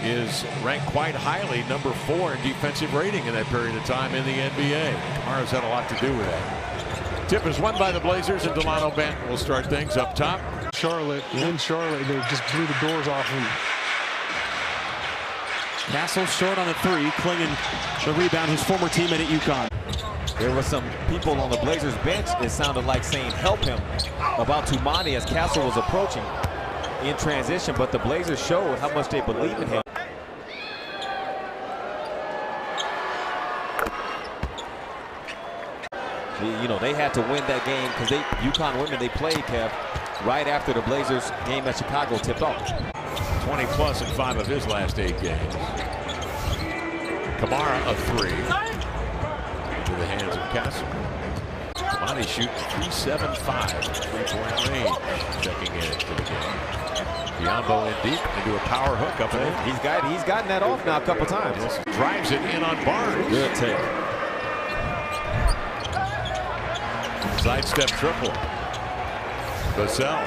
is ranked quite highly, number 4 in defensive rating in that period of time in the NBA. Kamara's had a lot to do with that. Tip is won by the Blazers, and Delano Banton will start things up top. Charlotte, in Charlotte, they just blew the doors off him. Castle short on the 3, Clingan the rebound, his former teammate at UConn. There were some people on the Blazers bench, it sounded like, saying help him about Tumani as Castle was approaching in transition, but the Blazers showed how much they believe in him. You know, they had to win that game because UConn women, they played, Kev, right after the Blazers game at Chicago tipped off. 20 plus in 5 of his last 8 games. Kamara a 3 into the hands of Castle. Monty shooting 3-7-5, 3-point range. Checking in for the game. Biombo in deep into a power hook up and in. He's gotten that off now a couple times. Yes. Drives it in on Barnes. Good take. Sidestep triple. Vassell.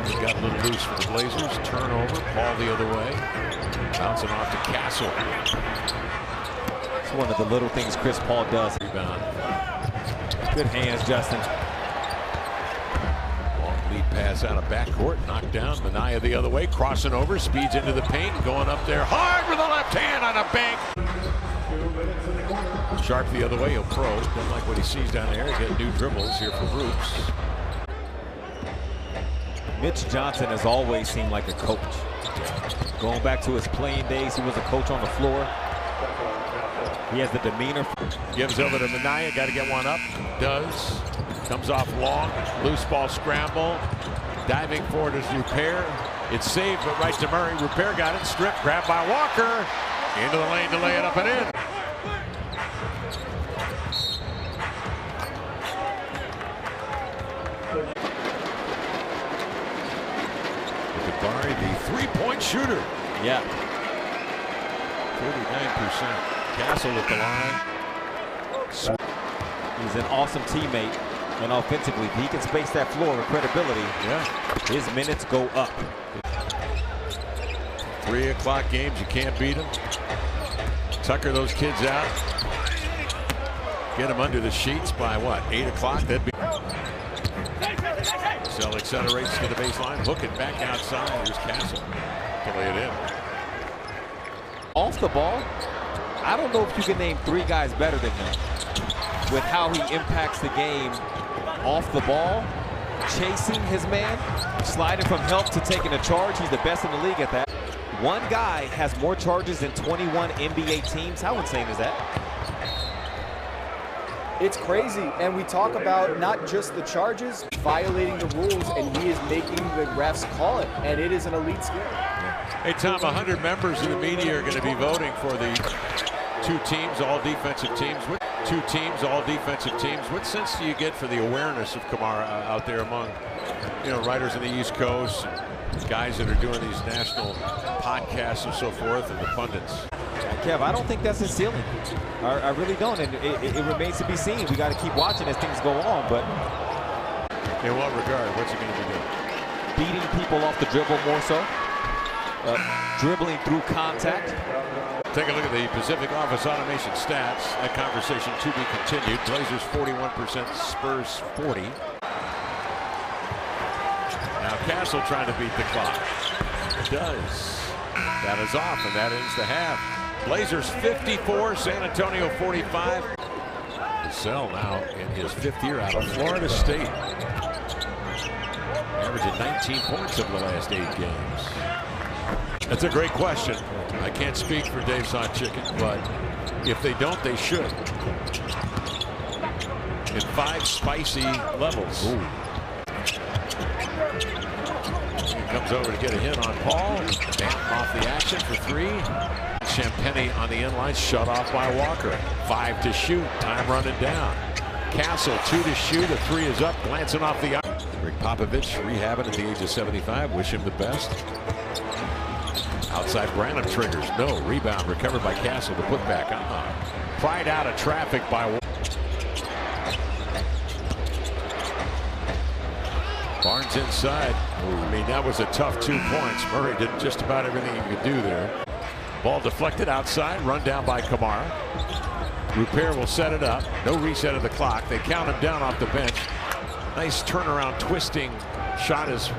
He's got a little loose for the Blazers. Turnover. Ball the other way. Bouncing off to Castle. It's one of the little things Chris Paul does. Rebound. Good hands, Justin. Long lead pass out of backcourt. Knocked down. Minaya the other way. Crossing over. Speeds into the paint. Going up there hard with the left hand on a bank. Sharp the other way. He'll probe. Doesn't like what he sees down there. Get new dribbles here for Roops. Mitch Johnson has always seemed like a coach. Going back to his playing days, he was a coach on the floor. He has the demeanor. Gives over to Minaya. Got to get one up. Does. Comes off long. Loose ball scramble. Diving forward is Rupert. It's saved, but right to Murray. Rupert got it. Stripped. Grabbed by Walker. Into the lane to lay it up and in. Barry, the three-point shooter. Yeah. 49%. Castle at the line. He's an awesome teammate, and offensively, if he can space that floor with credibility, his minutes go up. 3 o'clock games, you can't beat them. Tucker those kids out. Get them under the sheets by what? 8 o'clock? That'd be. Cell accelerates to the baseline, hooking back outside. Here's Castle to lay it in. Off the ball, I don't know if you can name 3 guys better than him with how he impacts the game off the ball, chasing his man, sliding from help to taking a charge. He's the best in the league at that. One guy has more charges than 21 NBA teams. How insane is that? It's crazy, and we talk about not just the charges, violating the rules, and he is making the refs call it, and it is an elite skill. Hey, Tom, 100 members of the media are going to be voting for the 2 teams, all defensive teams. What 2 teams, all defensive teams? What sense do you get for the awareness of Kamara out there among, writers in the East Coast, guys that are doing these national podcasts and so forth, and the pundits? Kev, I don't think that's his ceiling. I really don't, and it remains to be seen. We got to keep watching as things go on, but... In what regard? What's he going to be doing? Beating people off the dribble more so. Dribbling through contact. Take a look at the Pacific Office Automation stats. That conversation to be continued. Blazers 41%, Spurs 40. Now Castle trying to beat the clock. Does. That is off, and that ends the half. Blazers 54, San Antonio 45. Vassell now in his 5th year out of Florida State. Averaging 19 points over the last 8 games. That's a great question. I can't speak for Dave's Hot Chicken, but if they don't, they should. In 5 spicy levels. Ooh. He comes over to get a hit on Paul. Banton off the action for 3. Champagny on the inline, shut off by Walker. 5 to shoot, time running down. Castle 2 to shoot, a 3 is up, glancing off the arm. Rick Popovich rehabbing at the age of 75, wish him the best. Outside Branham triggers, no, rebound recovered by Castle, the putback, pried out of traffic by Walker. Barnes inside. I mean, that was a tough 2 points. Murray did just about everything he could do there. Ball deflected outside, run down by Kamara. Rupert will set it up. No reset of the clock. They count him down off the bench. Nice turnaround, twisting shot is.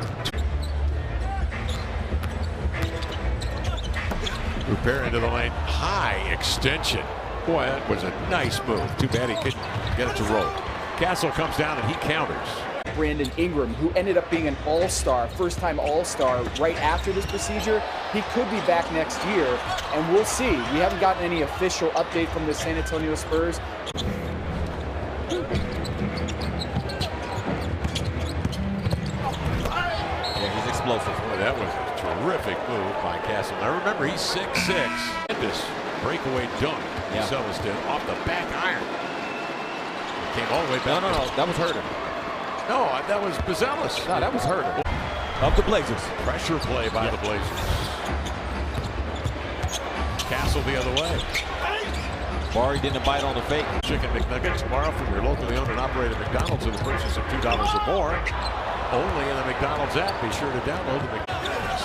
Rupert into the lane. High extension. Boy, that was a nice move. Too bad he couldn't get it to roll. Castle comes down and he counters. Brandon Ingram, who ended up being an all-star, first-time all-star right after this procedure. He could be back next year, and we'll see. We haven't gotten any official update from the San Antonio Spurs. Yeah, he's explosive. Boy, that was a terrific move by Castle. Now remember, he's 6'6". This breakaway dunk. Yeah. Sellers did off the back iron. Came all the way back. No, that was Herter. No, that was Bazelis. No, that was Herter. Of the Blazers. Pressure play by the Blazers. Castle the other way. Barry didn't bite on the fake. Chicken McNuggets tomorrow from your locally owned and operated McDonald's with a purchase of $2 or more. Only in the McDonald's app. Be sure to download the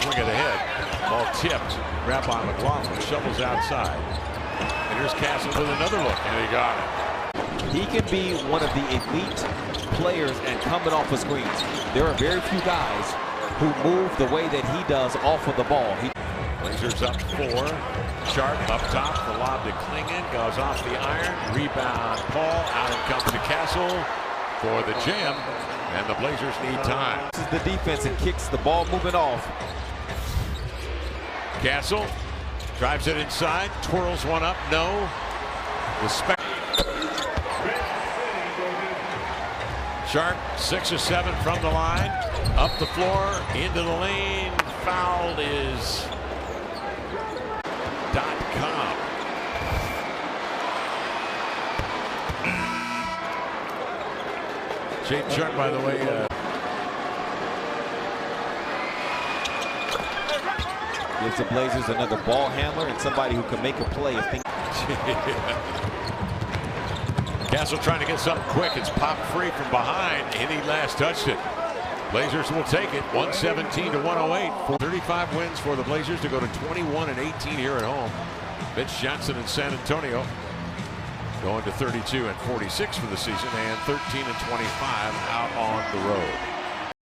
swing it ahead. Ball tipped. Wrap on McLaughlin. Shovels outside. And here's Castle with another look. And he got it. He can be one of the elite players and coming off of screens. There are very few guys who move the way that he does off of the ball. Blazers up 4. Sharp up top. The lob to Klingon. Goes off the iron. Rebound. Paul. Out it comes to Castle for the jam. And the Blazers need time. This is the defense and kicks the ball moving off. Castle drives it inside. Twirls one up. No. The Sharp, 6 or 7 from the line, up the floor, into the lane. Fouled is .com. Shane Sharp, by the way, gives the Blazers another ball handler and somebody who can make a play if things. Castle trying to get something quick. It's popped free from behind, and he last touched it. Blazers will take it, 117-108. 35 wins for the Blazers to go to 21-18 here at home. Mitch Johnson and San Antonio going to 32-46 for the season, and 13-25 out on the road.